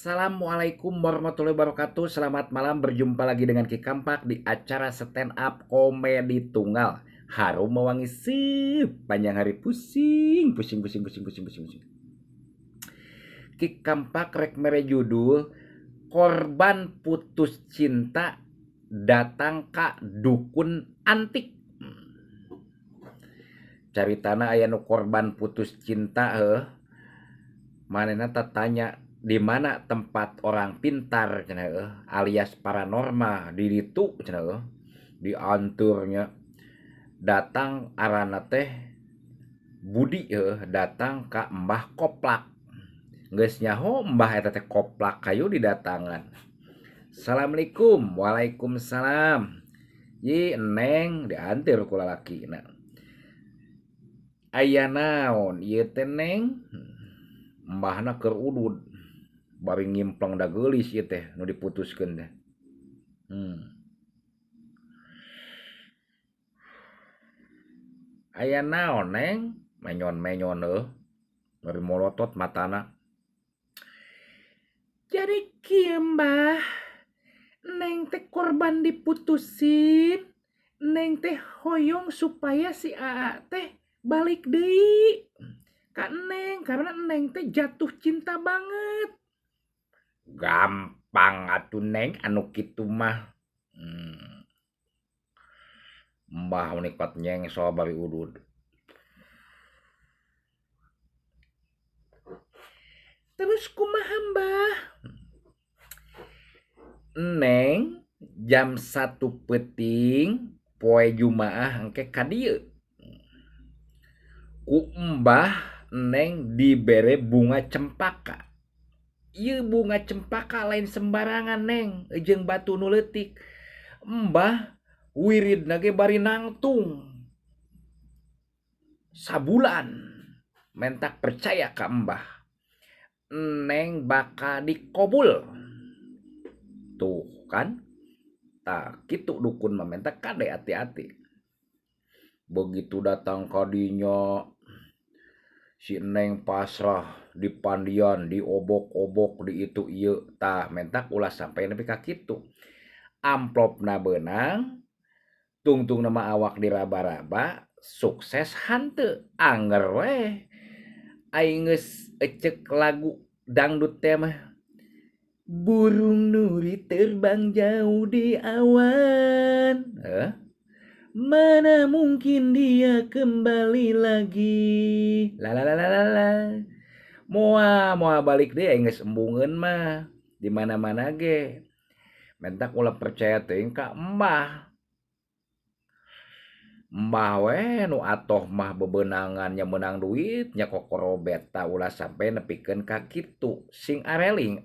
Assalamualaikum warahmatullahi wabarakatuh. Selamat malam, berjumpa lagi dengan Ki Kampak di acara stand up komedi tunggal. Harum mewangi sip, panjang hari pusing, pusing. Ki Kampak rek mere judul korban putus cinta datang ka dukun antik. Caritana aya nu korban putus cinta manehna tanya di mana tempat orang pintar cenah alias paranormal di ditu cenah dianturnya datang arana teh Budi datang ka Mbah Koplak geus nyaho Mbah eta teh Koplak kayu didatangan. Assalamualaikum. Waalaikumsalam. Yi Neng diantir ku lalakina. Aya naon ieu teh Neng? Mbahna keur udud bari ngimpleng da geulis ieu teh nu diputuskeun teh. Aya naon Neng? Menyon-menyon bari molotot matana. Jadi kieu Mbah, Neng teh korban diputusin. Neng teh hoyong supaya si Aa teh balik deui ka Neng karena Neng teh jatuh cinta banget. Gampang atuh Neng anu kitu mah. Mbah unikat nyengsol bari udud. Terus kumaha Mbah? Neng jam 1 peuting poe Jumaah engke ka dieu. Ku Mbah Neng dibere bunga cempaka. Ieu bunga cempaka lain sembarangan Neng, jeung batu nu leutik. Mbah wiridna ge bari nangtung. Sabulan mentak percaya ka Mbah. Neng bakal dikobul. Tuh kan? Tah kitu dukun mah mentak kade hati-hati. Begitu datang ka dinya si Neng pasrah di pandian, diobok-obok di itu ieu tah mentak ulah sampai nepi ka kitu. Amplopna beunang, tungtung nama awak diraba-raba, sukses hanteu. Anger we aing geus ecek lagu dangdut teh mah. Burung nuri terbang jauh di awan. Mana mungkin dia kembali lagi. La la la la la la. Moal balik deui aing geus embungeun mah. Di mana-mana ge. Mentak ulah percaya teuing ka Mbah. Mbah we nu atoh mah bebeunangan nya meunang duit nya kokorobet tah ulah sampe nepikeun ka kitu. Sing areling